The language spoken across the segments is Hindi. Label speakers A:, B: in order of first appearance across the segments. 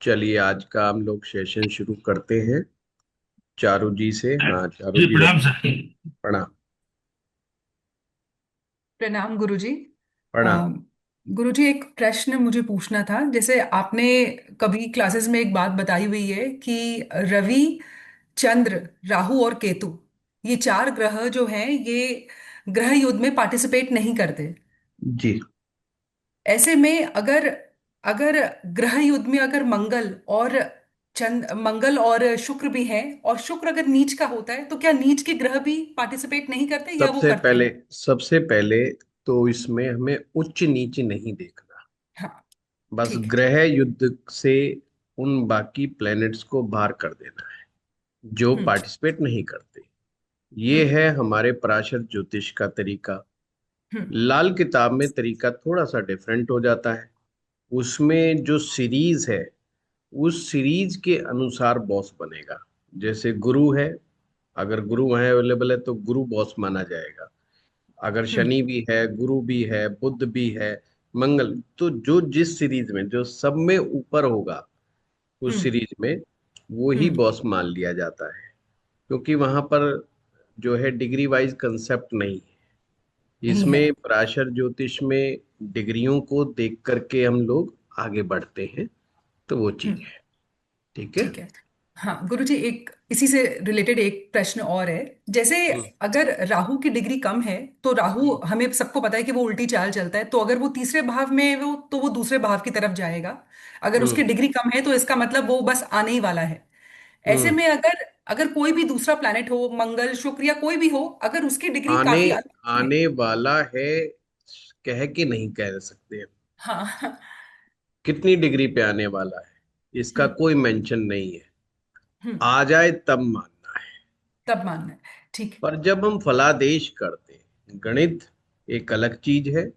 A: चलिए आज का हम लोग सेशन शुरू करते हैं चारू जी से। हाँ चारू
B: जी
A: जी
B: प्रणाम
A: बताइए।
B: सर।
A: प्रणाम।
C: प्रणाम गुरुजी। अ,
A: प्रणाम।
C: गुरुजी, एक प्रश्न मुझे पूछना था। जैसे आपने कभी क्लासेस में एक बात बताई हुई है कि रवि, चंद्र, राहु और केतु, ये चार ग्रह जो हैं ये ग्रह युद्ध में पार्टिसिपेट नहीं करते।
A: जी।
C: ऐसे में अगर अगर ग्रह युद्ध में अगर मंगल और शुक्र भी हैं, और शुक्र अगर नीच का होता है, तो क्या नीच के ग्रह भी पार्टिसिपेट नहीं करते या वो
A: सबसे
C: करते
A: पहले
C: हैं?
A: सबसे पहले तो इसमें हमें उच्च नीच नहीं देखना।
C: हाँ।
A: बस
C: ठीक है।
A: ग्रह युद्ध से उन बाकी प्लैनेट्स को बाहर कर देना है जो
C: हम्म।
A: पार्टिसिपेट नहीं करते। ये
C: हम्म।
A: है हमारे पराशर ज्योतिष का तरीका।
C: हम्म।
A: लाल किताब में तरीका थोड़ा सा डिफरेंट हो जाता है। उसमें जो सीरीज है उस सीरीज के अनुसार बॉस बनेगा। जैसे गुरु है, अगर गुरु वहां अवेलेबल है तो गुरु बॉस माना जाएगा। अगर
C: हम्म।
A: शनि भी है, गुरु भी है, बुध भी है, मंगल, तो जो जिस सीरीज में जो सब में ऊपर होगा उस
C: हम्म।
A: सीरीज में वो ही
C: हम्म।
A: बॉस मान लिया जाता है। क्योंकि वहां पर जो है डिग्री वाइज कंसेप्ट नहीं है।
C: नहीं है।
A: इसमें पराशर ज्योतिष में डिग्रियों को देख करके हम लोग आगे बढ़ते हैं। तो वो चीज
C: हम्म।
A: है। ठीक है।
C: ठीक है। हाँ गुरुजी, एक इसी से रिलेटेड एक प्रश्न और है। जैसे
A: हम्म।
C: अगर राहु की डिग्री कम है, तो राहु,
A: हम्म।
C: हमें सबको पता है कि वो उल्टी चाल चलता है, तो अगर वो तीसरे भाव में है वो, तो वो दूसरे भाव की तरफ जाएगा। अगर उसकी
A: हम्म।
C: डिग्री कम है तो इसका मतलब वो बस आने ही वाला है। ऐसे
A: हम्म।
C: में अगर अगर कोई भी दूसरा प्लैनेट हो, मंगल, शुक्र या कोई भी हो, अगर उसकी डिग्री
A: आने
C: काफी अच्छी है।
A: आने वाला है कह के नहीं कह सकते हैं।
C: हाँ।
A: कितनी डिग्री पे आने वाला है इसका
C: हम्म।
A: कोई मेंशन नहीं है।
C: हम्म।
A: आ जाए तब मानना है।
C: तब मानना है। ठीक है।
A: पर जब हम फलादेश करते हैं, गणित एक अलग चीज है।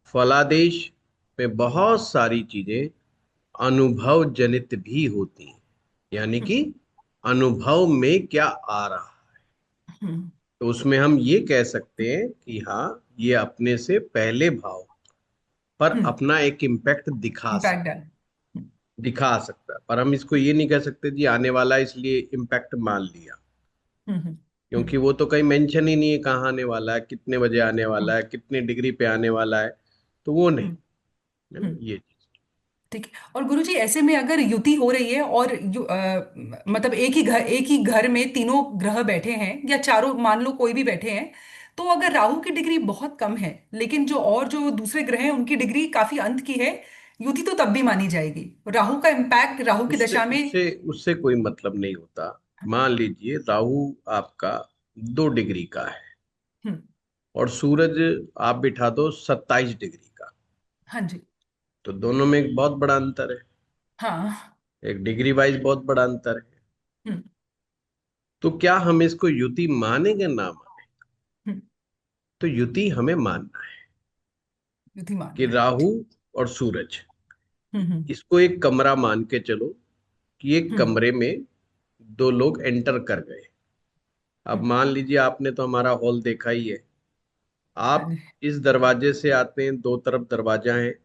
A: फलादेश में बहुत सारी चीजें अनुभव जनित भी होती हैं। यानी
C: हम्म।
A: कि अनुभव में क्या आ रहा है।
C: हम्म।
A: तो उसमें हम ये कह सकते हैं कि हाँ, ये अपने से पहले भाव पर
C: हम्म।
A: अपना एक इम्पैक्ट
C: इम्पैक्ट डाल।
A: दिखा सकता है। पर हम इसको ये नहीं कह सकते जी आने वाला है इसलिए इम्पैक्ट मान लिया।
C: हम्म। हम्म।
A: क्योंकि
C: हम्म।
A: वो तो कहीं मेंशन ही नहीं है कहाँ आने वाला है, कितने बजे आने वाला
C: हम्म।
A: है, कितनी डिग्री पे आने वाला है। तो वो नहीं
C: हम्म।
A: है ना
C: हम्म।
A: ये चीज।
C: ठीक है। और गुरुजी, ऐसे में अगर युति हो रही है और मतलब एक ही घर में तीनों ग्रह बैठे हैं, या चारों मान लो कोई भी बैठे हैं, तो अगर राहु की डिग्री बहुत कम है, लेकिन जो दूसरे ग्रह हैं उनकी डिग्री काफी अंत की है, युति तो तब भी मानी जाएगी। राहु का इम्पैक्ट राहु की
A: उससे
C: दशा में।
A: उससे उससे कोई मतलब नहीं होता। मान लीजिए राहु आपका 2 डिग्री का है
C: हम्म।
A: और सूरज आप बिठा दो 27 डिग्री का।
C: हाँ जी।
A: तो दोनों में एक बहुत बड़ा अंतर है।
C: हाँ।
A: एक डिग्री वाइज बहुत बड़ा अंतर है।
C: हम्म।
A: तो क्या हम इसको युति मानेंगे ना माने?
C: हम्म।
A: तो युति हमें मानना है
C: युति
A: कि
C: मानना है।
A: राहु और सूरज,
C: हम्म। हम्म।
A: इसको एक कमरा मान के चलो कि एक
C: हम्म।
A: कमरे में 2 लोग एंटर कर गए। अब
C: हम्म।
A: मान लीजिए आपने तो हमारा हॉल देखा ही है।
C: हाँ
A: आप
C: जी।
A: इस दरवाजे से आते हैं, दो तरफ दरवाजा है,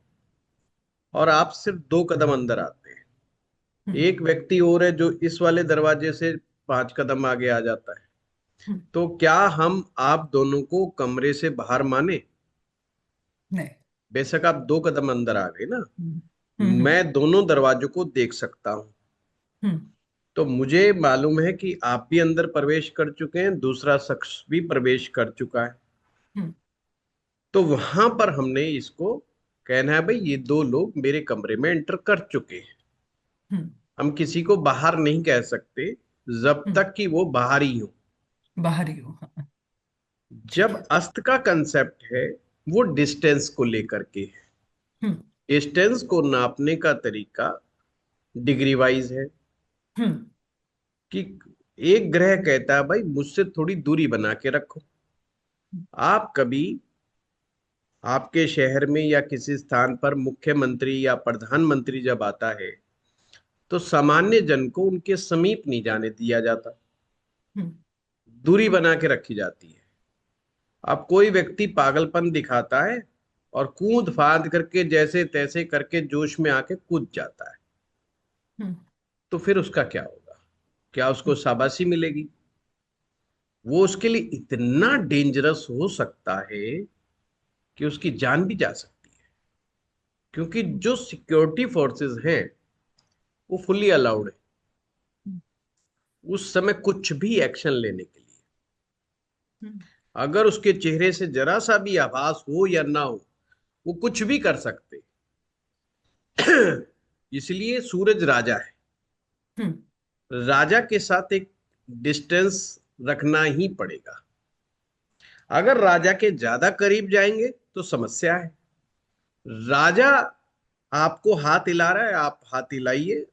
A: और आप सिर्फ 2 कदम अंदर आते हैं।
C: हम्म।
A: एक व्यक्ति और है जो इस वाले दरवाजे से 5 कदम आगे आ जाता है।
C: हम्म।
A: तो क्या हम आप दोनों को कमरे से बाहर माने?
C: नहीं।
A: बेशक आप 2 कदम अंदर आ गए ना,
C: हम्म। हम्म।
A: मैं दोनों दरवाजों को देख सकता हूं।
C: हम्म।
A: तो मुझे मालूम है कि आप भी अंदर प्रवेश कर चुके हैं, दूसरा शख्स भी प्रवेश कर चुका है।
C: हम्म।
A: तो वहां पर हमने इसको कहना है भाई ये 2 लोग मेरे कमरे में एंटर कर चुके हैं।
C: हम्म।
A: हम किसी को बाहर नहीं कह सकते जब
C: हम्म।
A: तक कि वो बाहर ही हो।
C: बाहर ही हो। हाँ। ठीक
A: जब
C: है।
A: अस्त का कंसेप्ट है वो डिस्टेंस को लेकर के है।
C: हम्म।
A: डिस्टेंस को नापने का तरीका डिग्री वाइज है।
C: हम्म।
A: कि एक ग्रह कहता है भाई मुझसे थोड़ी दूरी बना के रखो। आप कभी आपके शहर में या किसी स्थान पर मुख्यमंत्री या प्रधानमंत्री जब आता है तो सामान्य जन को उनके समीप नहीं जाने दिया जाता।
C: हम्म।
A: दूरी बना के रखी जाती है। अब कोई व्यक्ति पागलपन दिखाता है और कूद फाद करके जैसे तैसे करके जोश में आके कूद जाता है।
C: हम्म।
A: तो फिर उसका क्या होगा? क्या उसको शाबाशी मिलेगी? वो उसके लिए इतना डेंजरस हो सकता है कि उसकी जान भी जा सकती है, क्योंकि
C: हम्म।
A: जो सिक्योरिटी फोर्सेस हैं वो फुल्ली अलाउड है उस समय कुछ भी एक्शन लेने के लिए।
C: हम्म।
A: अगर उसके चेहरे से जरा सा भी आभास हो या ना हो, वो कुछ भी कर सकते। इसलिए सूरज राजा है।
C: हम्म।
A: राजा के साथ एक डिस्टेंस रखना ही पड़ेगा। अगर राजा के ज्यादा करीब जाएंगे तो समस्या है। राजा आपको हाथ हिला रहा है, आप हाथ हिलाइए,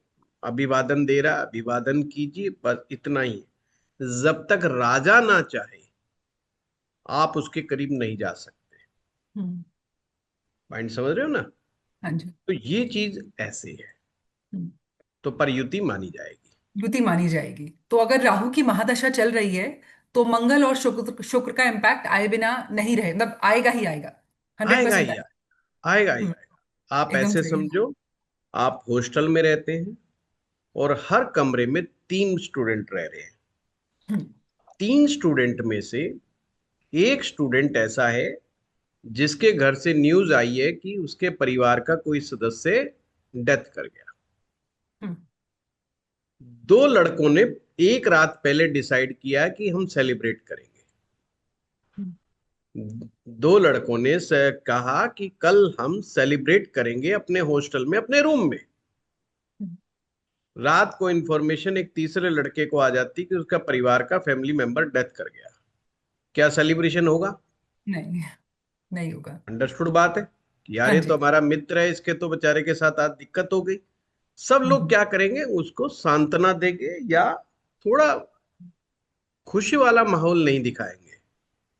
A: अभिवादन दे रहा है, अभिवादन कीजिए, बस इतना ही है। जब तक राजा ना चाहे आप उसके करीब नहीं जा सकते।
C: हम्म।
A: पॉइंट समझ रहे हो ना?
C: हाँ जी।
A: तो ये चीज ऐसे है।
C: हम्म।
A: तो पर युति मानी जाएगी।
C: युति मानी जाएगी। तो अगर राहु की महादशा चल रही है तो मंगल और शुक्र शुक्र का इम्पैक्ट आए बिना नहीं रहे, मतलब आएगा ही आएगा। हंड्रेड
A: आएगा
C: परसेंट
A: ही आएगा ही आएगा। आप
C: एकदम
A: ऐसे
C: सही।
A: समझो, आप हॉस्टल में रहते हैं और हर कमरे में 3 स्टूडेंट रह रहे हैं।
C: हम्म।
A: 3 स्टूडेंट में से एक स्टूडेंट ऐसा है जिसके घर से न्यूज आई है कि उसके परिवार का कोई सदस्य डेथ कर गया।
C: हम्म।
A: 2 लड़कों ने एक रात पहले डिसाइड किया कि हम सेलिब्रेट करेंगे।
C: हम्म।
A: 2 लड़कों ने कहा कि कल हम सेलिब्रेट करेंगे अपने हॉस्टल में, अपने रूम में।
C: हम्म।
A: रात को इंफॉर्मेशन एक तीसरे लड़के को आ जाती कि उसका परिवार का फैमिली मेंबर डेथ कर गया। क्या सेलिब्रेशन होगा?
C: नहीं, नहीं होगा।
A: अंडरस्टूड बात है कि यार
C: हाँ
A: ये तो
C: जी।
A: हमारा मित्र है, इसके तो बेचारे के साथ आज दिक्कत हो गई। सब लोग
C: हम्म।
A: क्या करेंगे, उसको सांत्वना देंगे या थोड़ा खुशी वाला माहौल नहीं दिखाएंगे,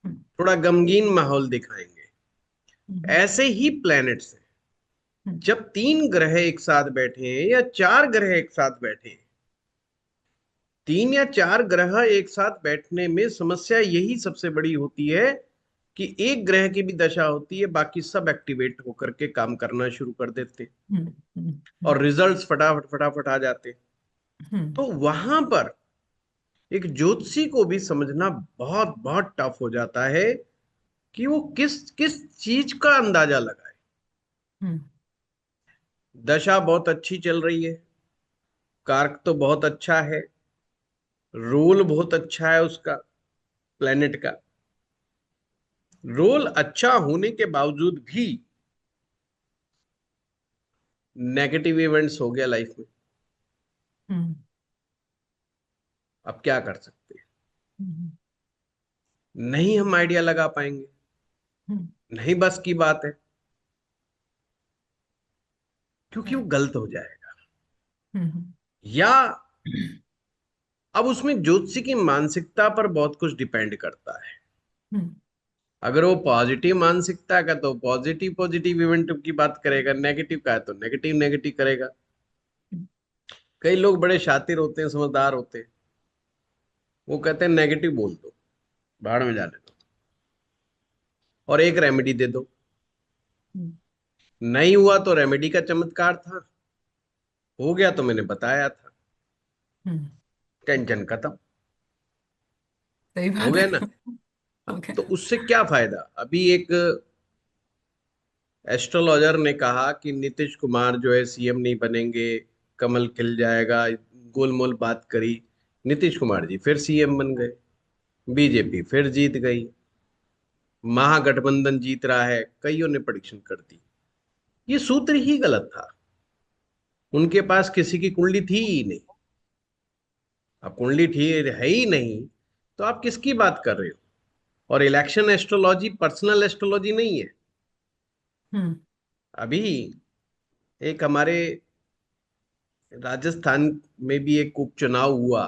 C: हम्म।
A: थोड़ा गमगीन माहौल दिखाएंगे।
C: हम्म।
A: ऐसे ही प्लैनेट्स हैं।
C: हम्म।
A: जब 3 ग्रह एक साथ बैठे हैं या 4 ग्रह एक साथ बैठे हैं, 3 या 4 ग्रह एक साथ बैठने में समस्या यही सबसे बड़ी होती है कि एक ग्रह की भी दशा होती है, बाकी सब एक्टिवेट होकर के काम करना शुरू कर देते हैं
C: हम्म। हम्म।
A: और रिजल्ट्स फटाफट फटाफट आ जाते हैं।
C: हम्म।
A: तो वहां पर एक ज्योतिषी को भी समझना बहुत बहुत टफ हो जाता है कि वो किस किस चीज का अंदाजा लगाए।
C: हम्म।
A: दशा बहुत अच्छी चल रही है, कारक तो बहुत अच्छा है, रोल बहुत अच्छा है उसका, प्लेनेट का रोल अच्छा होने के बावजूद भी नेगेटिव इवेंट्स हो गया लाइफ में।
C: हम्म।
A: अब क्या कर सकते हैं?
C: हम्म।
A: नहीं हम आइडिया लगा पाएंगे,
C: हम्म।
A: नहीं बस की बात है, क्योंकि वो
C: राइट।
A: गलत हो जाएगा।
C: हम्म।
A: या अब उसमें ज्योतिषी की मानसिकता पर बहुत कुछ डिपेंड करता है।
C: हम्म।
A: अगर वो पॉजिटिव मानसिकता का तो पॉजिटिव पॉजिटिव इवेंट की बात करेगा, नेगेटिव का है तो नेगेटिव नेगेटिव करेगा। कई लोग बड़े शातिर होते हैं, समझदार होते हैं, वो कहते हैं नेगेटिव बोल दो, भाड़ में जाने दो और एक रेमेडी दे दो।
C: हम्म।
A: नहीं हुआ तो रेमेडी का चमत्कार था, हो गया तो मैंने बताया था,
C: हम्म।
A: टेंशन खत्म।
C: सही
A: हो
C: बात
A: गया
C: है।
A: ना? हाँ,
C: ओके।
A: तो उससे क्या फायदा? अभी एक एस्ट्रोलॉजर ने कहा कि नीतीश कुमार जो है सीएम नहीं बनेंगे, कमल खिल जाएगा, गोलमोल बात करी। नीतीश कुमार जी फिर सीएम बन गए, बीजेपी फिर जीत गई, महागठबंधन जीत रहा है, कईयों ने प्रेडिक्शन कर दी। ये सूत्र ही गलत था। उनके पास किसी की कुंडली थी ही नहीं। अब कुंडली थी है ही नहीं तो आप किसकी बात कर रहे हो? और इलेक्शन एस्ट्रोलॉजी पर्सनल एस्ट्रोलॉजी नहीं है।
C: हम्म।
A: अभी एक हमारे राजस्थान में भी एक उपचुनाव हुआ,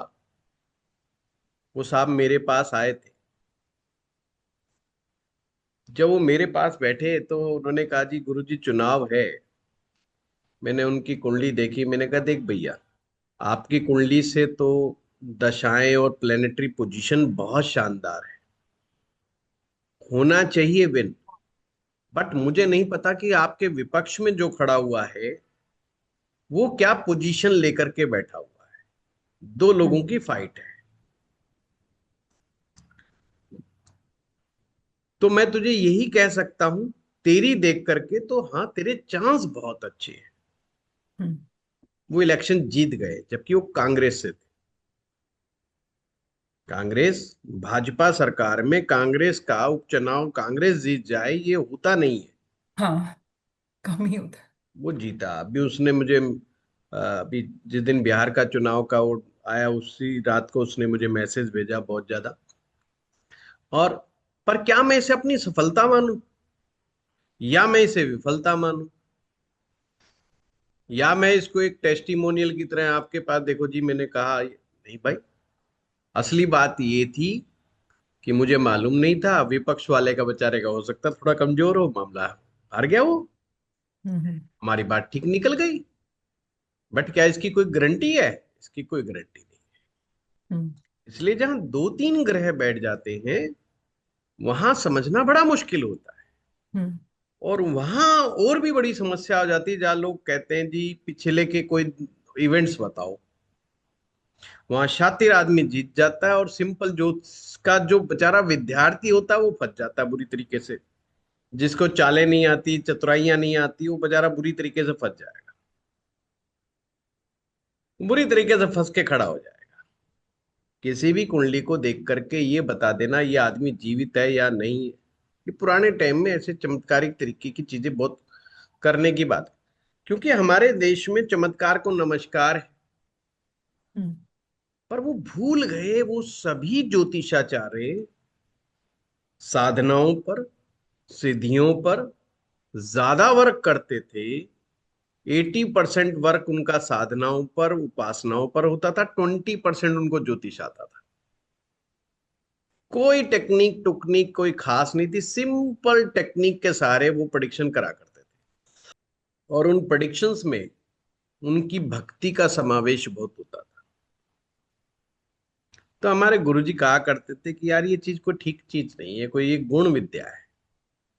A: वो साहब मेरे पास आए थे। जब वो मेरे पास बैठे तो उन्होंने कहा जी गुरुजी चुनाव है। मैंने उनकी कुंडली देखी, मैंने कहा देख भैया, आपकी कुंडली से तो दशाएं और प्लेनेटरी पोजीशन बहुत शानदार है, होना चाहिए विन। बट मुझे नहीं पता कि आपके विपक्ष में जो खड़ा हुआ है वो क्या पोजीशन लेकर के बैठा हुआ है। दो लोगों
C: हम्म
A: की फाइट है। तो मैं तुझे यही कह सकता हूं, तेरी देख करके तो हाँ, तेरे चांस बहुत अच्छे हैं।
C: हम्म
A: वो इलेक्शन जीत गए जबकि वो कांग्रेस से थे। कांग्रेस, भाजपा सरकार में कांग्रेस का उपचुनाव कांग्रेस जीत जाए ये होता नहीं है।
C: हाँ, कम ही होता है।
A: वो जीता। अभी उसने मुझे अभी जिस दिन बिहार का चुनाव का वो आया उसी रात को उसने मुझे मैसेज भेजा बहुत ज्यादा। और पर क्या मैं इसे अपनी सफलता मानूं या मैं इसे विफलता मानूं, या मैं इसको एक टेस्टिमोनियल की तरह आपके पास देखो जी मैंने कहा, नहीं भाई, असली बात ये थी कि मुझे मालूम नहीं था, विपक्ष वाले का बेचारे का हो सकता थोड़ा कमजोर हो मामला, हार गया वो,
C: हम्म
A: हमारी बात ठीक निकल गई। बट क्या इसकी कोई गारंटी है? इसकी कोई गारंटी नहीं।
C: हम्म
A: इसलिए जहां दो तीन ग्रह बैठ जाते हैं वहां समझना बड़ा मुश्किल होता है।
C: हम्म
A: और वहां और भी बड़ी समस्या हो जाती है जहां लोग कहते हैं जी पिछले के कोई इवेंट्स बताओ। वहां शातिर आदमी जीत जाता है और सिंपल जो का जो बेचारा विद्यार्थी होता है वो फंस जाता है बुरी तरीके से। जिसको चालें नहीं आती, चतुराइयां नहीं आती, वो बेचारा बुरी तरीके से फंस जाएगा, बुरी तरीके से फंस के खड़ा हो जाएगा। किसी भी कुंडली को देख करके ये बता देना ये आदमी जीवित है या नहीं है, ये पुराने टाइम में ऐसे चमत्कारिक तरीके की चीजें बहुत करने की बात है। क्योंकि हमारे देश में चमत्कार को नमस्कार है।
C: हम्म
A: पर वो भूल गए, वो सभी ज्योतिषाचार्य साधनाओं पर, सिद्धियों पर ज्यादा वर्क करते थे। 80% वर्क उनका साधनाओं पर, उपासनाओं पर होता था, 20% उनको ज्योतिष आता था। कोई टेक्निक टुकनिक कोई खास नहीं थी, सिंपल टेक्निक के सहारे वो प्रिडिक्शन करा करते थे। और उन प्रिडिक्शंस में उनकी भक्ति का समावेश बहुत होता था। तो हमारे गुरुजी कहा करते थे कि यार ये चीज कोई ठीक चीज नहीं है, कोई ये गुण विद्या है,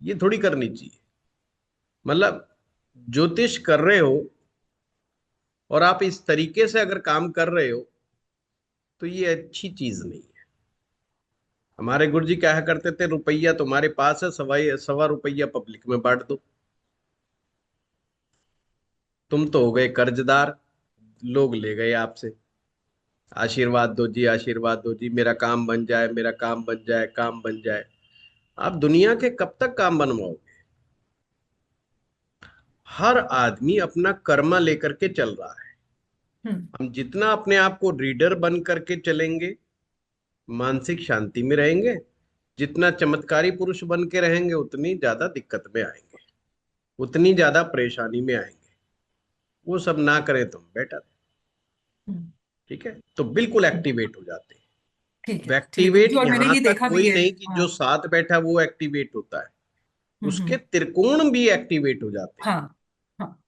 A: ये थोड़ी करनी चाहिए। मतलब ज्योतिष कर रहे हो और आप इस तरीके से अगर काम कर रहे हो तो ये अच्छी चीज नहीं है। हमारे गुरुजी कहा करते थे रुपया तुम्हारे पास है, सवा सवा रुपया पब्लिक में बांट दो। तुम तो हो गए कर्जदार, लोग ले गए आपसे। आशीर्वाद दो जी, मेरा काम बन जाए, मेरा काम बन जाए, काम बन जाए। आप दुनिया के कब तक काम बनवाओगे? हर आदमी अपना कर्मा लेकर के चल रहा है।
C: हम्म
A: हम जितना अपने आप को रीडर बन करके चलेंगे मानसिक शांति में रहेंगे, जितना चमत्कारी पुरुष बन के रहेंगे उतनी ज्यादा दिक्कत में आएंगे, उतनी ज्यादा परेशानी में आएंगे। वो सब ना करें तुम बेटर।
C: हम्म,
A: ठीक है, तो बिल्कुल
C: हम्म,
A: एक्टिवेट हो जाते
C: ठीक
A: हैं।
C: है, ठीक है गुरु
A: एक्टिवेट
C: जी, और मैंने
A: यहां
C: ये
A: तक
C: देखा भी
A: कोई
C: है।
A: नहीं कि
C: हाँ।
A: जो साथ बैठा वो एक्टिवेट होता है, उसके
C: हम्म।
A: त्रिकोण भी एक्टिवेट हो जाते हैं।
C: हाँ। हाँ।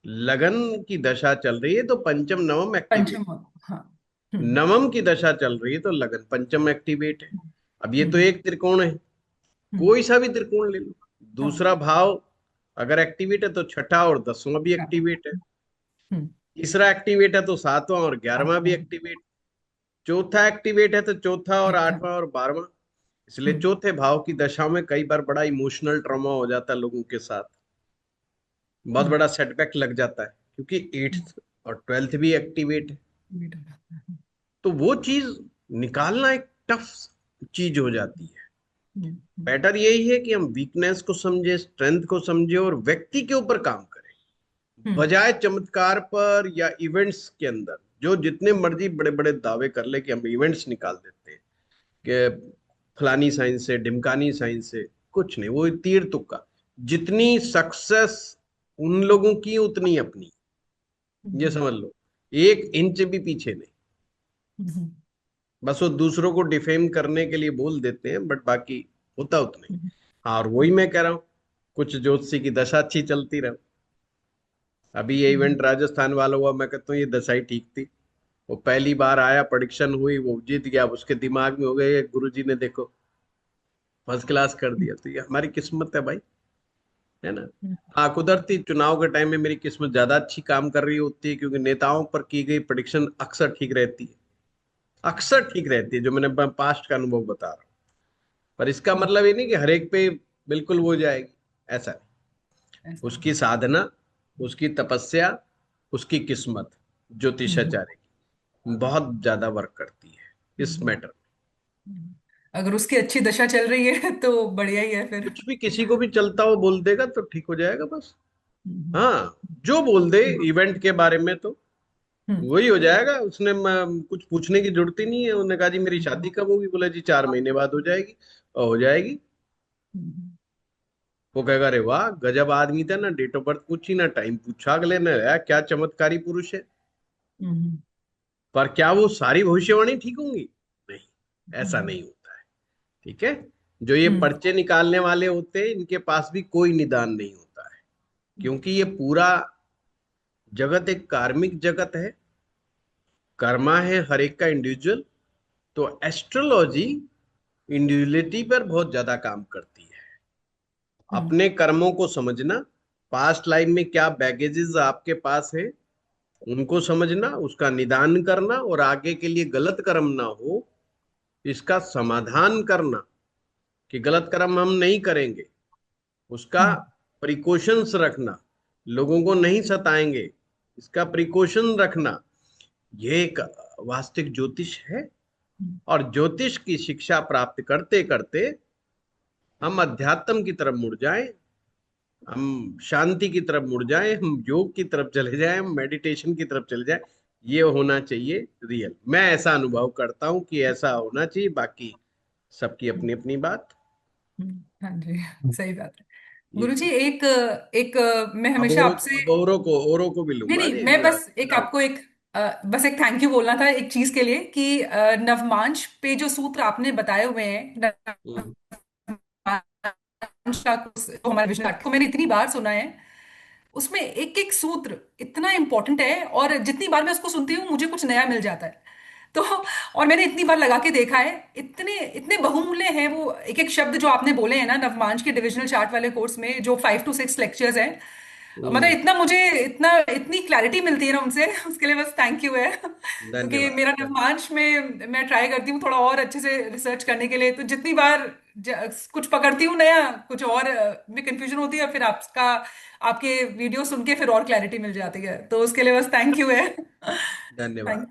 A: लगन की दशा चल रही है तो पंचम नवम एक्टिवेट,
C: पंचम। हाँ। हम्म
A: नवम की दशा चल रही है तो लगन पंचम एक्टिवेट है।
C: हम्म
A: अब ये तो
C: हम्म
A: एक त्रिकोण है,
C: हम्म,
A: कोई सा भी त्रिकोण ले लो।
C: हाँ।
A: दूसरा भाव अगर एक्टिवेट है तो छठा और 10वां भी
C: हाँ।
A: एक्टिवेट है।
C: हम्म।
A: तीसरा एक्टिवेट है तो 7वां और 11वां भी
C: आत्मा।
A: एक्टिवेट। चौथा एक्टिवेट है तो चौथा और
C: अच्छा।
A: 8वां और 12वां। इसलिए
C: हम्म
A: चौथे भाव की दशा में कई बार बड़ा इमोशनल ट्रॉमा हो जाता है लोगों के साथ, बहुत
C: हम्म
A: बड़ा सेटबैक लग जाता है क्योंकि
C: हम्म,
A: एट्थ और ट्वेल्थ भी एक्टिवेट है।
C: मीठा लगता है।
A: तो वो चीज निकालना एक टफ चीज हो जाती है।
C: हम्म
A: बेटर यही है कि हम वीकनेस को समझे, स्ट्रेंथ को समझे और व्यक्ति के ऊपर काम करें,
C: हम्म
A: बजाय चमत्कार पर या इवेंट्स के अंदर। जो जितने मर्जी बड़े बड़े दावे कर ले कि हम इवेंट्स निकाल देते हैं कि फलानी साइंस से ढिमकानी साइंस से, कुछ नहीं, वो तीर तुक्का। जितनी सक्सेस उन लोगों की उतनी अपनी, ये
C: हम्म
A: समझ लो, 1 इंच भी पीछे नहीं।
C: हम्म
A: बस वो दूसरों को डिफेम करने के लिए बोल देते हैं बट बाकी होता उतना ही।
C: हम्म
A: हाँ, और वही मैं कह रहा हूँ, कुछ ज्योतिषी की दशा अच्छी चलती रहे। अभी ये
C: हम्म
A: इवेंट राजस्थान वाला हुआ, मैं कहता हूँ ये दशा ही ठीक थी। वो पहली बार आया, प्रेडिक्शन हुई, वो जीत गया, उसके दिमाग में हो गए गुरु जी ने देखो फर्स्ट क्लास कर दिया। तो ये हमारी किस्मत है भाई। है ना।
C: हम्म,
A: हाँ, कुदरती चुनाव के टाइम में मेरी किस्मत ज्यादा अच्छी काम कर रही होती है, क्योंकि नेताओं पर की गई प्रेडिक्शन अक्सर ठीक रहती है, अक्सर ठीक रहती है, जो मैंने पास्ट का अनुभव बता रहा हूँ। पर इसका
C: हम्म,
A: मतलब ये नहीं कि हर एक पे बिल्कुल वो जाएगी, ऐसा नहीं।
C: ऐसा नहीं।
A: उसकी साधना, उसकी तपस्या, उसकी किस्मत,
C: हम्म,
A: ज्योतिषाचार्य की बहुत ज्यादा वर्क करती है इस
C: हम्म,
A: मैटर में।
C: हम्म। अगर उसकी अच्छी दशा चल रही है तो बढ़िया ही है फिर।
A: कुछ भी किसी को भी चलता हुआ बोल देगा तो ठीक हो जाएगा बस।
C: हम्म,
A: हाँ, जो बोल दे
C: हम्म,
A: इवेंट के बारे में तो
C: हम्म,
A: वही हो जाएगा। उसने कुछ पूछने की जरूरत ही नहीं है। उन्होंने कहा जी मेरी शादी कब होगी, बोला जी 4 महीने बाद हो जाएगी, और हो जाएगी।
C: हम्म,
A: वो कहेगा अरे वाह गजब आदमी था, ना डेट ऑफ बर्थ पूछी ना टाइम पूछा, अगले ने यार क्या चमत्कारी पुरुष है।
C: हम्म,
A: पर क्या वो सारी भविष्यवाणी ठीक होंगी? नहीं, ऐसा
C: हम्म,
A: नहीं होता है। ठीक है। जो ये
C: हम्म,
A: पर्चे निकालने वाले होते हैं इनके पास भी कोई निदान नहीं होता है, क्योंकि ये पूरा जगत एक कार्मिक जगत है, कर्मा है हर एक का इंडिविजुअल। तो एस्ट्रोलॉजी इंडिविजुअलिटी पर बहुत ज्यादा काम करती है।
C: हम्म,
A: अपने कर्मों को समझना, पास्ट लाइफ में क्या बैगेजेस आपके पास है उनको समझना, उसका निदान करना, और आगे के लिए गलत कर्म ना हो इसका समाधान करना, कि गलत कर्म हम नहीं करेंगे, उसका
C: हम्म,
A: प्रिकॉशंस रखना, लोगों को नहीं सताएंगे, इसका प्रिकॉशन रखना, ये एक वास्तविक ज्योतिष है।
C: हम्म,
A: और ज्योतिष की शिक्षा प्राप्त करते करते हम अध्यात्म की तरफ मुड़ जाएं, हम शांति की तरफ मुड़ जाएं, हम योग की तरफ चले जाएं, हम मेडिटेशन की तरफ चले जाएं। ये होना चाहिए रियल। मैं ऐसा अनुभव करता हूं कि ऐसा होना चाहिए। बाकी सबकी अपनी अपनी बात।
C: हाँ जी, सही बात है।
A: ये
C: गुरुजी,
A: चीज
C: एक एक मैं हमेशा आपसे,
A: अब औरों को भी
C: नहीं
A: लूंगा
C: नहीं,
A: जी,
C: मैं बस एक
A: चिल्लाओ।
C: आपको एक बस एक थैंक यू बोलना था एक चीज के लिए कि नवमांश पे जो सूत्र आपने बताए हुए हैं,
A: हम्म,
C: नवमांश का जो हमारे विष्णु को मैंने इतनी बार सुना है, उसमें एक एक सूत्र इतना इंपॉर्टेंट है, और जितनी बार मैं उसको सुनती हूँ मुझे कुछ नया मिल जाता है। तो और मैंने इतनी बार लगा के देखा है, इतने इतने बहुमूल्य हैं वो एक एक शब्द जो आपने बोले हैं ना नवमांश के डिविजनल चार्ट वाले कोर्स में, जो 5 to 6 लेक्चर्स हैं। मतलब
A: हम्म,
C: इतना मुझे इतना इतनी क्लैरिटी मिलती है ना उनसे, उसके लिए बस थैंक यू है। क्योंकि
A: धन्यवाद
C: मेरा
A: धन्यवाद।
C: नवमांश में मैं ट्राई करती हूँ थोड़ा और अच्छे से रिसर्च करने के लिए, तो जितनी बार कुछ पकड़ती हूँ नया, कुछ और में कंफ्यूजन होती है, फिर आपका आपके वीडियो सुन के फिर और क्लैरिटी मिल जाती है, तो उसके लिए बस थैंक यू है।
A: धन्यवाद।
C: थैंक